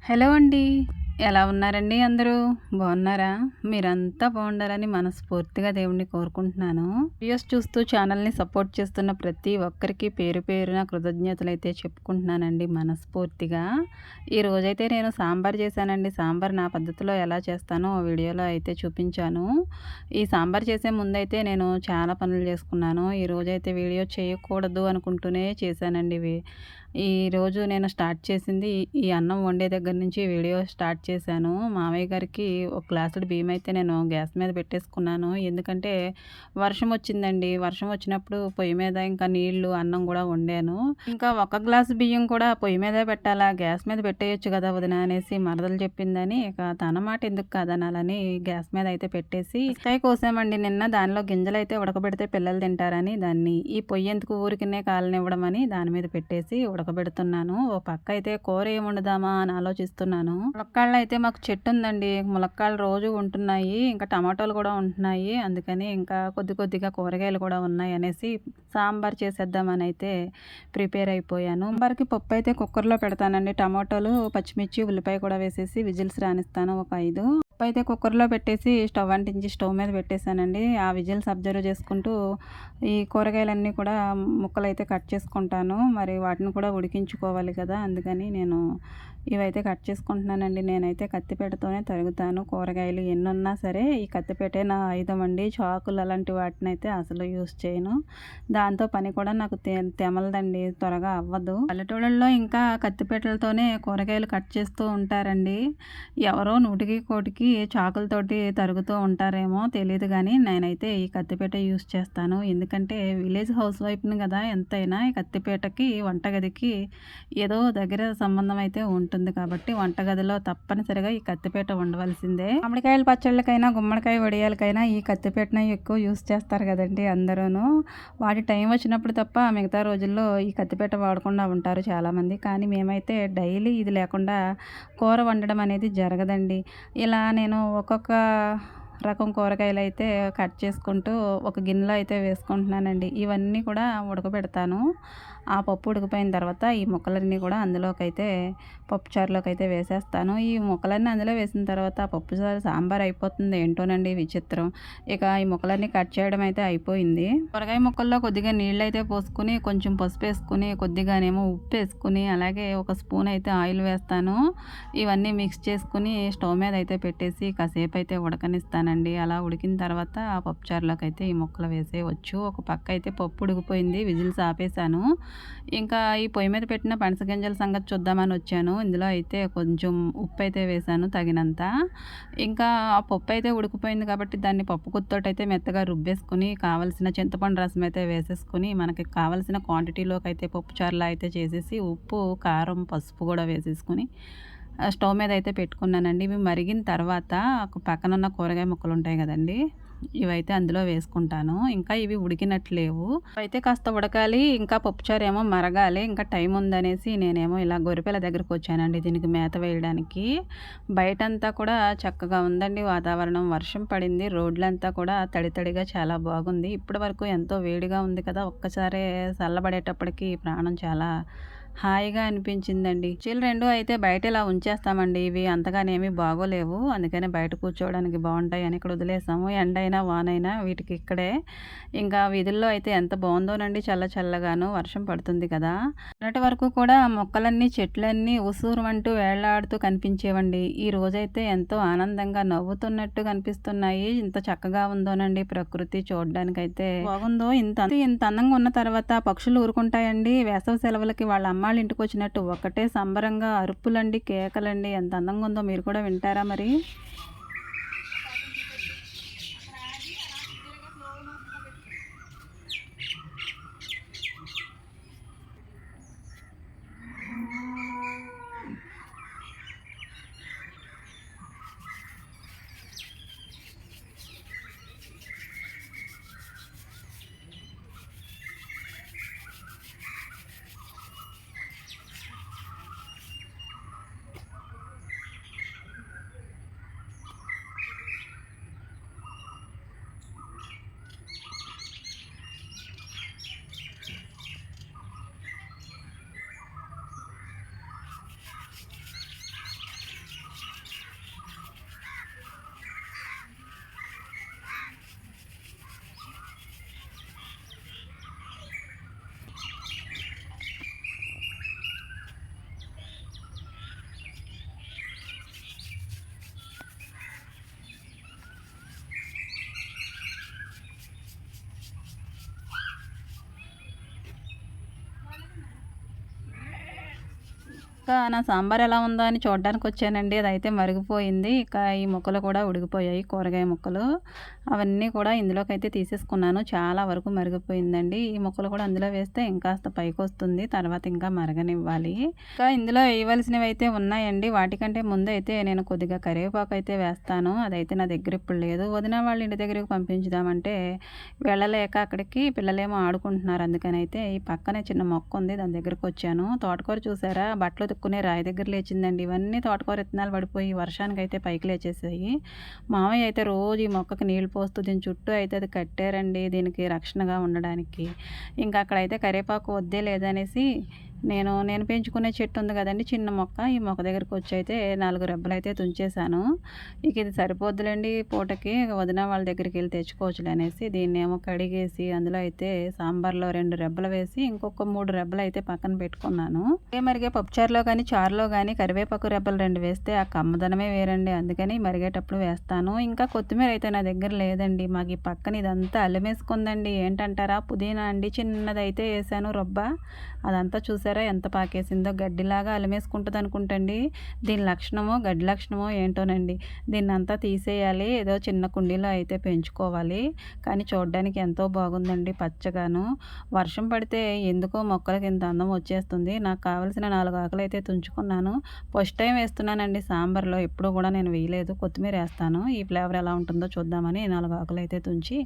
Hello అండి. ఎలా ఉన్నారండి అందరూ? బాగున్నారా? మీరంతా బాగుండాలని మనస్ఫూర్తిగా దేవుడిని కోరుకుంటున్నాను. వీడియోస్ చూస్తూ ఛానల్‌ని సపోర్ట్ చేస్తున్న ప్రతి ఒక్కరికి పేరు పేరున కృతజ్ఞతలైతే చెప్పుకుంటున్నానండి మనస్ఫూర్తిగా. ఈరోజైతే నేను సాంబార్ చేశానండి. సాంబార్ నా పద్ధతిలో ఎలా చేస్తానో వీడియోలో అయితే చూపించాను. ఈ సాంబార్ చేసే ముందైతే నేను చాలా పనులు చేసుకున్నాను. ఈరోజైతే వీడియో చేయకూడదు అనుకుంటూనే చేశానండి ఇవి. ఈరోజు నేను స్టార్ట్ చేసింది ఈ అన్నం వండే దగ్గర నుంచి వీడియో స్టార్ట్ చేశాను. మామయ్య గారికి ఒక గ్లాసుడు బియ్యం అయితే నేను గ్యాస్ మీద పెట్టేసుకున్నాను. ఎందుకంటే వర్షం వచ్చిందండి. వర్షం వచ్చినప్పుడు పొయ్యి మీద ఇంకా నీళ్లు, అన్నం కూడా వండాను. ఇంకా ఒక గ్లాసు బియ్యం కూడా పొయ్యి మీదే పెట్టాలా, గ్యాస్ మీద పెట్టేయొచ్చు కదా వదిన అనేసి మరదలు చెప్పిందని ఇక తన మాట ఎందుకు కాదనాలని గ్యాస్ మీద అయితే పెట్టేసి కాయ కోసామండి నిన్న. దానిలో గింజలు అయితే ఉడకబెడితే పిల్లలు తింటారని దాన్ని ఈ పొయ్యి ఎందుకు ఊరికినే కాలనివ్వడం అని దాని మీద పెట్టేసి ఉడకబెడుతున్నాను. ఓ పక్క అయితే కూర ఏం వండుదామా అని ఆలోచిస్తున్నాను. ములక్కాళ్ళు అయితే మాకు చెట్టు ఉందండి. ములక్కాళ్ళు రోజు ఉంటున్నాయి. ఇంకా టమాటోలు కూడా ఉంటున్నాయి. అందుకని ఇంకా కొద్దిగా కూరగాయలు కూడా ఉన్నాయి అనేసి సాంబార్ చేసేద్దామని అయితే ప్రిపేర్ అయిపోయాను. సాంబార్కి పప్పు అయితే కుక్కర్లో పెడతానండి. టమాటోలు, పచ్చిమిర్చి, ఉల్లిపాయ కూడా వేసేసి విజిల్స్ రానిస్తాను ఒక 5. పప్పు అయితే కుక్కర్లో పెట్టేసి స్టవ్ అంటించి స్టవ్ మీద పెట్టేశానండి. ఆ విజిల్స్ అబ్జర్వ్ చేసుకుంటూ ఈ కూరగాయలన్నీ కూడా ముక్కలైతే కట్ చేసుకుంటాను. మరి వాటిని కూడా ఉడికించుకోవాలి కదా, అందుకని నేను ఇవైతే కట్ చేసుకుంటున్నానండి. నేనైతే కత్తిపీటతోనే తరుగుతాను. కూరగాయలు ఎన్నున్నా సరే ఈ కత్తిపీటే నా ఆయుధం అండి. చాకులు అలాంటి వాటిని అయితే అసలు యూస్ చేయను. దాంతో పని కూడా నాకు తెమలదండి, త్వరగా అవ్వదు. పల్లెటూళ్ళల్లో ఇంకా కత్తిపీటలతోనే కూరగాయలు కట్ చేస్తూ ఉంటారండి. ఎవరో నూటికి కోటికి చాకులతోటి తరుగుతూ ఉంటారేమో తెలియదు, కానీ నేనైతే ఈ కత్తిపీట యూస్ చేస్తాను. ఎందుకంటే విలేజ్ హౌస్ వైఫ్ని కదా, ఎంతైనా ఈ కత్తిపీటకి వంటగదికి ఏదో దగ్గర సంబంధం అయితే ఉంటుంది కాబట్టి వంటగదిలో తప్పనిసరిగా ఈ కత్తిపీట ఉండవలసిందే. మామిడికాయల పచ్చళ్ళకైనా, గుమ్మడికాయ వడియాలకైనా ఈ కత్తిపీటనే ఎక్కువ యూస్ చేస్తారు కదండి అందరూను. వాటి టైం వచ్చినప్పుడు తప్ప మిగతా రోజుల్లో ఈ కత్తిపీట వాడకుండా ఉంటారు చాలామంది. కానీ మేమైతే డైలీ ఇది లేకుండా కూర వండడం అనేది జరగదండి. ఇలా నేను ఒక్కొక్క రకం కూరగాయలు అయితే కట్ చేసుకుంటూ ఒక గిన్నెలో అయితే వేసుకుంటున్నానండి. ఇవన్నీ కూడా ఉడకబెడతాను. ఆ పప్పు ఉడికిపోయిన తర్వాత ఈ ముక్కలన్నీ కూడా అందులోకి అయితే పప్పుచారులోకి అయితే వేసేస్తాను. ఈ ముక్కలన్నీ అందులో వేసిన తర్వాత పప్పుచారు సాంబార్ అయిపోతుంది. ఏంటోనండి విచిత్రం. ఇక ఈ ముక్కలన్నీ కట్ చేయడం అయితే అయిపోయింది. కూరగాయ ముక్కల్లో కొద్దిగా నీళ్ళు అయితే పోసుకుని, కొంచెం పసుపు వేసుకుని, కొద్దిగానేమో ఉప్పు వేసుకుని, అలాగే ఒక స్పూన్ అయితే ఆయిల్ వేస్తాను. ఇవన్నీ మిక్స్ చేసుకుని స్టవ్ మీద అయితే పెట్టేసి కాసేపు అయితే ఉడకనిస్తానండి. అలా ఉడికిన తర్వాత ఆ పప్పుచారులోకి అయితే ఈ ముక్కలు వేసేయవచ్చు. ఒక పక్క అయితే పప్పు ఉడికిపోయింది, విజిల్స్ ఆపేసాను. ఇంకా ఈ పొయ్యి మీద పెట్టిన పనసగింజల సంగతి చూద్దామని వచ్చాను. ఇందులో అయితే కొంచెం ఉప్పు అయితే వేసాను తగినంత. ఇంకా ఆ పప్పు అయితే ఉడికిపోయింది కాబట్టి దాన్ని పప్పు గుత్తోటి అయితే మెత్తగా రుబ్బేసుకుని కావలసిన చింతపండు రసం అయితే వేసేసుకుని మనకి కావలసిన క్వాంటిటీలోకి అయితే పప్పుచారులా అయితే చేసేసి ఉప్పు, కారం, పసుపు కూడా వేసేసుకుని స్టవ్ మీద అయితే పెట్టుకున్నానండి. ఇవి మరిగిన తర్వాత ఒక పక్కనున్న కూరగాయ ముక్కలు ఉంటాయి కదండి, ఇవైతే అందులో వేసుకుంటాను. ఇంకా ఇవి ఉడికినట్లేవు, అయితే కాస్త ఉడకాలి. ఇంకా పప్పుచారు ఏమో మరగాలి, ఇంకా టైం ఉందనేసి నేనేమో ఇలా గొరిపెల దగ్గరకు వచ్చానండి దీనికి మేత వేయడానికి. బయటంతా కూడా చక్కగా ఉందండి వాతావరణం. వర్షం పడింది, రోడ్లంతా కూడా తడి తడిగా చాలా బాగుంది. ఇప్పటి వరకు ఎంతో వేడిగా ఉంది కదా, ఒక్కసారే చల్లబడేటప్పటికి ప్రాణం చాలా హాయిగా అనిపించిందండి. కుర్చీలు 2 అయితే బయట ఇలా ఉంచేస్తామండి. ఇవి అంతగానేమీ బాగోలేవు. అందుకని బయట కూర్చోవడానికి బాగుంటాయని ఇక్కడ వదిలేసాము. ఎండైనా వానైనా వీటికి ఇక్కడే. ఇంకా వీధుల్లో అయితే ఎంత బాగుందోనండి, చల్ల చల్లగాను. వర్షం పడుతుంది కదా. మొన్నటి వరకు కూడా మొక్కలన్నీ, చెట్లన్నీ ఉసూరుమంటూ వేళ్లాడుతూ కనిపించేవండి. ఈ రోజైతే ఎంతో ఆనందంగా నవ్వుతున్నట్టు కనిపిస్తున్నాయి. ఇంత చక్కగా ఉందోనండి ప్రకృతి, చూడడానికైతే బాగుందో. ఇంత ఇంత అందంగా ఉన్న తర్వాత పక్షులు ఊరుకుంటాయండి. వేసవి సెలవులకి వాళ్ళ అమ్మాళ్ళ ఇంటికి వచ్చినట్టు ఒకటే సంబరంగా అరుపులండి, కేకలండి. ఎంత అందంగా ఉందో, మీరు కూడా వింటారా మరి? నా సాంబార్ ఎలా ఉందో అని చూడడానికి వచ్చానండి. అదైతే మరిగిపోయింది. ఇక ఈ ముక్కలు కూడా ఉడికిపోయాయి, కూరగాయ ముక్కలు. అవన్నీ కూడా ఇందులోకైతే తీసేసుకున్నాను. చాలా వరకు మరిగిపోయిందండి. ఈ ముక్కలు కూడా అందులో వేస్తే ఇంకాస్త పైకొస్తుంది. తర్వాత ఇంకా మరగనివ్వాలి. ఇంకా ఇందులో వేయవలసినవి అయితే ఉన్నాయండి. వాటికంటే ముందు అయితే నేను కొద్దిగా కరివేపాకు అయితే వేస్తాను. అదైతే నా దగ్గర ఇప్పుడు లేదు. వదిన వాళ్ళ ఇంటి దగ్గరికి పంపించుదామంటే వెళ్ళలేక అక్కడికి పిల్లలేమో ఆడుకుంటున్నారు. అందుకని అయితే ఈ పక్కనే చిన్న మొక్క ఉంది, దాని దగ్గరికి వచ్చాను. తోటకూర చూసారా, బట్టలు ఉతుక్కునే రాయి దగ్గర లేచిందండి. ఇవన్నీ తోటకూర విత్తనాలు పడిపోయి వర్షానికి అయితే పైకి లేచేసాయి. మామయ్య అయితే రోజు ఈ మొక్కకి నీళ్లు పోస్తూ దీని చుట్టూ అయితే అది కట్టారండి, దీనికి రక్షణగా ఉండడానికి. ఇంకా అక్కడైతే కరివేపాకు వద్దే లేదనేసి నేను పెంచుకునే చెట్టు ఉంది కదండి, చిన్న మొక్క. ఈ మొక్క దగ్గరికి వచ్చి అయితే 4 రెబ్బలైతే తుంచేశాను. ఇక ఇది సరిపోద్దులేండి పూటకి, వదిన వాళ్ళ దగ్గరికి వెళ్ళి తెచ్చుకోవచ్చులే అనేసి దీన్నేమో కడిగేసి అందులో అయితే సాంబార్లో 2 రెబ్బలు వేసి ఇంకొక 3 రెబ్బలు అయితే పక్కన పెట్టుకున్నాను. మరిగే పప్పుచారులో కానీ చారులో కానీ కరివేపాకు రెబ్బలు 2 వేస్తే ఆ కమ్మదనమే వేరండి. అందుకని మరిగేటప్పుడు వేస్తాను. ఇంకా కొత్తిమీర అయితే నా దగ్గర లేదండి. మాకు ఈ పక్కన ఇదంతా అల్లమేసుకుందండి. ఏంటంటారా, పుదీనా అండి, చిన్నదైతే వేసాను రొబ్బ. అదంతా చూసారా ఎంత పాకేసిందో, గడ్డిలాగా అలమేసుకుంటుంది అనుకుంటండి. దీని లక్షణమో గడ్డి లక్షణమో ఏంటోనండి. దీన్ని అంతా తీసేయాలి, ఏదో చిన్న కుండీలో అయితే పెంచుకోవాలి. కానీ చూడడానికి ఎంతో బాగుందండి, పచ్చగాను. వర్షం పడితే ఎందుకో మొక్కలకి ఇంత అందం వచ్చేస్తుంది. నాకు కావలసిన 4 ఆకులు అయితే తుంచుకున్నాను. ఫస్ట్ టైం వేస్తున్నానండి సాంబార్లో, ఎప్పుడు కూడా నేను వేయలేదు. కొత్తిమీర వేస్తాను, ఈ ఫ్లేవర్ ఎలా ఉంటుందో చూద్దామని 4 ఆకులు అయితే తుంచి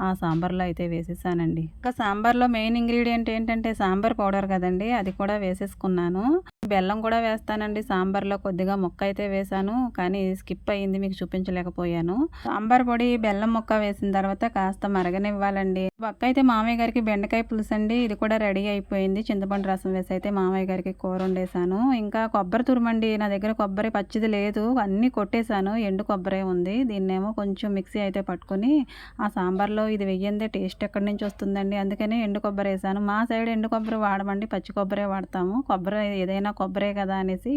ఆ సాంబార్లో అయితే వేసేసానండి. ఇంకా సాంబార్లో మెయిన్ ఇంగ్రీడియంట్ ఏంటంటే సాంబార్ పౌడర్ కదండి, అది కూడా వేసేసుకున్నాను. బెల్లం కూడా వేస్తానండి సాంబార్లో. కొద్దిగా ముక్క అయితే వేసాను, కానీ స్కిప్ అయ్యింది, మీకు చూపించలేకపోయాను. సాంబార్ పొడి బెల్లం ముక్క వేసిన తర్వాత కాస్త మరగనివ్వాలండి. పక్క అయితే మామయ్య గారికి బెండకాయ పులుసు అండి, ఇది కూడా రెడీ అయిపోయింది. చింతపండు రసం వేసి అయితే మామయ్య గారికి కూర వండేసాను. ఇంకా కొబ్బరి తురుమండి, నా దగ్గర కొబ్బరి పచ్చిది లేదు, అన్నీ కొట్టేశాను, ఎండు కొబ్బరి ఉంది. దీన్నేమో కొంచెం మిక్సీ అయితే పట్టుకొని ఆ సాంబార్లో ఇది వెయ్యందే టేస్ట్ ఎక్కడి నుంచి వస్తుందండి, అందుకని ఎండు కొబ్బరి వేసాను. మా సైడ్ ఎండు కొబ్బరి వాడమండి, పచ్చి కొబ్బరే వాడతాము. కొబ్బరి ఏదైనా కొబ్బరే కదా అనేసి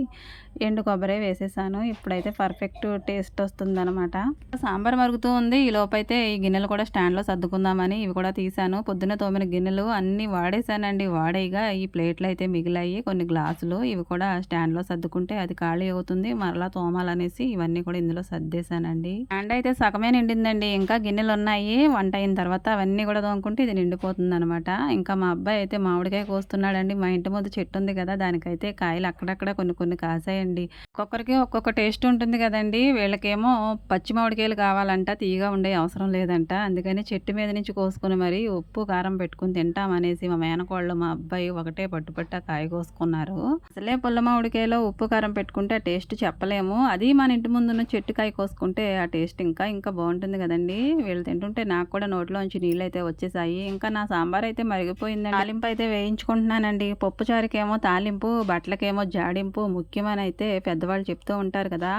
ఎండు కొబ్బరే వేసేసాను. ఇప్పుడైతే పర్ఫెక్ట్ టేస్ట్ వస్తుందన్నమాట. సాంబార్ మరుగుతూ ఉంది. ఈ లోపైతే ఈ గిన్నెలు కూడా స్టాండ్లో సర్దుకుందామని ఇవి కూడా తీసాను. పొద్దున్న తోమిన గిన్నెలు అన్నీ వాడేసానండి. వాడేగా ఈ ప్లేట్లు అయితే మిగిలాయి, కొన్ని గ్లాసులు. ఇవి కూడా స్టాండ్లో సర్దుకుంటే అది ఖాళీ అవుతుంది, మరలా తోమాలనేసి ఇవన్నీ కూడా ఇందులో సర్దేశానండి. స్టాండ్ అయితే సగమే నిండిందండి, ఇంకా గిన్నెలు ఉన్నాయి. వంట అయిన తర్వాత అవన్నీ కూడా తోముకుంటే ఇది నిండిపోతుంది అనమాట. ఇంకా మా అబ్బాయి అయితే మామిడికాయ కోస్తున్నాడండి. మా ఇంటి ముందు చెట్టు ఉంది కదా, దానికైతే కాయలు అక్కడక్కడ కొన్ని కాసాయండి. ఒక్కొక్కరికి ఒక్కొక్క టేస్ట్ ఉంటుంది కదండి. వీళ్ళకేమో పచ్చి మామిడికాయలు కావాలంట, తీయగా ఉండే అవసరం లేదంట. అందుకని చెట్టు మీద నుంచి కోసుకుని మరి ఉప్పు కారం పెట్టుకుని తింటామనేసి మా మేనకోళ్ళు మా అబ్బాయి ఒకటే పట్టుపట్ట కాయ కోసుకున్నారు. అసలే పుల్ల మామిడికాయలో ఉప్పు కారం పెట్టుకుంటే ఆ టేస్ట్ చెప్పలేము. అది మన ఇంటి ముందున్న చెట్టు కాయ కోసుకుంటే ఆ టేస్ట్ ఇంకా బాగుంటుంది కదండి. వీళ్ళు తింటుంటే నాకు కూడా నోట్లోంచి నీళ్ళు అయితే వచ్చేసాయి. ఇంకా నా సాంబార్ అయితే మరిగిపోయిందండి. తాలింపు అయితే వేయించుకుంటున్నానండి. పప్పు చారుకేమో తాలింపు, బట్టలకేమో జాడింపు ముఖ్యమని అయితే పెద్దవాళ్ళు చెప్తూ ఉంటారు కదా.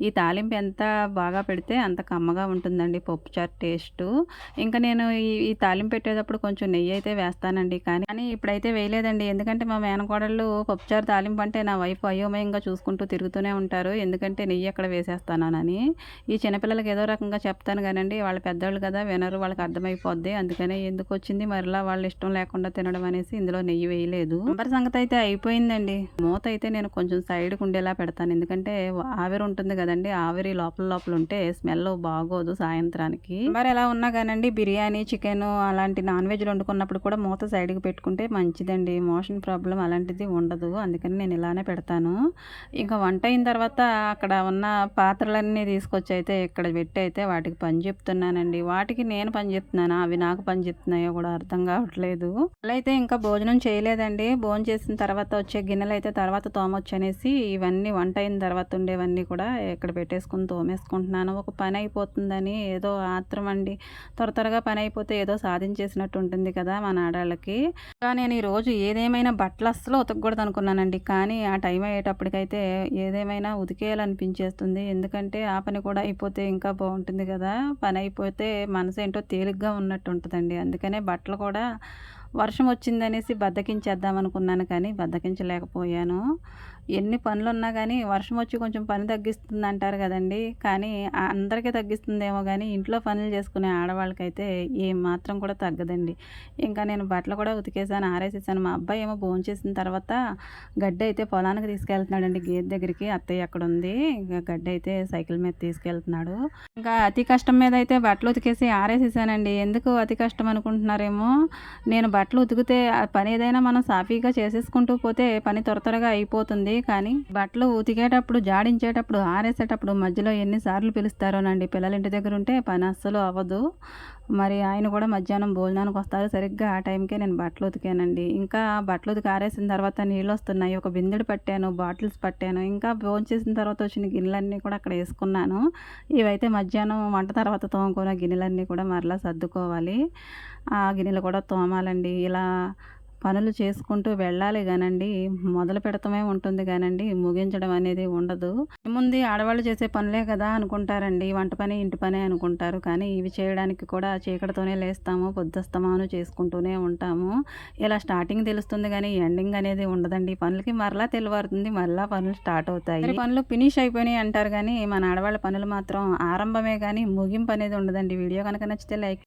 ఈ తాలింపు ఎంత బాగా పెడితే అంత కమ్మగా ఉంటుందండి పప్పుచారు టేస్ట్. ఇంకా నేను ఈ తాలింపు పెట్టేటప్పుడు కొంచెం నెయ్యి అయితే వేస్తానండి, కానీ ఇప్పుడైతే వేయలేదండి. ఎందుకంటే మా మేనకోడళ్ళు పప్పుచారు తాలింపు అంటే నా వైపు అయోమయంగా చూసుకుంటూ తిరుగుతూనే ఉంటారు, ఎందుకంటే నెయ్యి ఎక్కడ వేసేస్తానని. ఈ చిన్నపిల్లలకి ఏదో రకంగా చెప్తాను కానండి, వాళ్ళ పెద్దవాళ్ళు కదా, వినరు, వాళ్ళకి అర్థమైపోద్ది. అందుకనే ఎందుకు వచ్చింది మరలా వాళ్ళ ఇష్టం లేకుండా తినడం అనేసి ఇందులో నెయ్యి వేయలేదు. సాంబార్ సంగతి అయితే అయిపోయిందండి. మూత అయితే నేను కొంచెం సైడ్కి ఉండేలా పెడతాను, ఎందుకంటే ఆవిరి ఉంటుంది కదండి, ఆవిరి లోపల ఉంటే స్మెల్ బాగోదు సాయంత్రానికి. సాంబార్ ఎలా ఉన్నా కానండి, బిర్యానీ, చికెన్ అలాంటి నాన్ వెజ్లు వండుకున్నప్పుడు కూడా మూత సైడ్కి పెట్టుకుంటే మంచిదండి. మోషన్ ప్రాబ్లం అలాంటిది ఉండదు, అందుకని నేను ఇలానే పెడతాను. ఇంకా వంట అయిన తర్వాత అక్కడ ఉన్న పాత్రలన్నీ తీసుకొచ్చి అయితే ఇక్కడ పెట్టి అయితే వాటికి పని చెప్తున్నానండి. వాటికి నేను పని చెప్తున్నానా, అవి నాకు పని చెప్తున్నాయో కూడా అర్థం కావట్లేదు. అలా అయితే ఇంకా భోజనం చేయలేదండి. భోజనం చేసిన తర్వాత వచ్చే గిన్నెలు అయితే తర్వాత తోమొచ్చు అనేసి ఇవన్నీ వంట అయిన తర్వాత ఉండేవన్నీ కూడా ఇక్కడ పెట్టేసుకుని తోమేసుకుంటున్నాను. ఒక పని అయిపోతుందని ఏదో ఆత్రం అండి. త్వరగా పని అయిపోతే ఏదో సాధించేసినట్టు ఉంటుంది కదా మన ఆడవాళ్ళకి. కానీ నేను ఈరోజు ఏదేమైనా బట్టలు అస్సలు ఉతకకూడదు అనుకున్నానండి, కానీ ఆ టైం అయ్యేటప్పటికైతే ఏదేమైనా ఉతికేయాలనిపించేస్తుంది. ఎందుకంటే ఆ పని కూడా అయిపోతే ఇంకా బాగుంటుంది కదా. పని అయిపోతే మనసు ఏంటో తేలిగ్గా ఉన్నట్టు ఉంటుందండి. అందుకనే బట్టలు కూడా వర్షం వచ్చిందనేసి బద్దకించేద్దాం అనుకున్నాను, కానీ బద్దకించలేకపోయాను. ఎన్ని పనులున్నా కానీ వర్షం వచ్చి కొంచెం పని తగ్గిస్తుంది అంటారు కదండీ! కానీ అందరికీ తగ్గిస్తుందేమో గానీ ఇంట్లో పనులు చేసుకునే ఆడవాళ్ళకైతే ఏమాత్రం కూడా తగ్గదండి. ఇంకా నేను బట్టలు కూడా ఉతికేసాను, ఆరేసేసాను. మా అబ్బాయి ఏమో భోంచేసిన తర్వాత గడ్డయితే పొలానికి తీసుకెళ్తున్నాడండి గేదె దగ్గరికి. అత్తయ్య అక్కడుంది. ఇక గడ్డయితే సైకిల్ మీద తీసుకెళ్తున్నాడు. ఇంకా అతి కష్టం మీద అయితే బట్టలు ఉతికేసి ఆరేసేసానండి. ఎందుకు అతి కష్టం అనుకుంటున్నారేమో! నేను బట్టలు ఉతికితే ఆ పని ఏదైనా మనం సాఫీగా చేసేసుకుంటూ పోతే పని త్వరగా అయిపోతుంది. కానీ బట్టలు ఉతికేటప్పుడు, జాడించేటప్పుడు, ఆరేసేటప్పుడు మధ్యలో ఎన్ని సార్లు పిలుస్తారోనండి. పిల్లలు ఇంటి దగ్గర ఉంటే పని అస్సలు అవ్వదు. మరి ఆయన కూడా మధ్యాహ్నం భోజనానికి వస్తారు. సరిగ్గా ఆ టైంకే నేను బట్టలు ఉతికానండి. ఇంకా బట్టలు ఉతికి ఆరేసిన తర్వాత నీళ్ళొస్తున్నాయి. ఒక బిందెడు పట్టాను, బాటిల్స్ పట్టాను. ఇంకా భోంచేసిన తర్వాత వచ్చిన గిన్నెలన్నీ కూడా అక్కడ ఏసుకున్నాను. ఇవైతే మధ్యాహ్నం వంట తర్వాత తోముకున్న గిన్నెలన్నీ కూడా మరలా సర్దుకోవాలి. ఆ గిన్నెలు కూడా తోమాలండి. ఇలా పనులు చేసుకుంటూ వెళ్ళాలి గానండి, మొదలు పెడతమే ఉంటుంది గానండి, ముగించడం అనేది ఉండదు. ఏముంది ఆడవాళ్ళు చేసే పనులే కదా అనుకుంటారండి. వంట పని, ఇంటి పనే అనుకుంటారు. కానీ ఇవి చేయడానికి కూడా చీకటితోనే లేస్తాము. పొద్దస్తమాను చేసుకుంటూనే ఉంటాము. ఇలా స్టార్టింగ్ తెలుస్తుంది గానీ ఎండింగ్ అనేది ఉండదండి. పనులకి మరలా తెల్లవారుతుంది. మరలా పనులు స్టార్ట్ అవుతాయి. పనులు ఫినిష్ అయిపోయినాయి అంటారు గానీ మన ఆడవాళ్ళ పనులు మాత్రం ఆరంభమే గానీ ముగింపు అనేది ఉండదండి. వీడియో కనుక నచ్చితే లైక్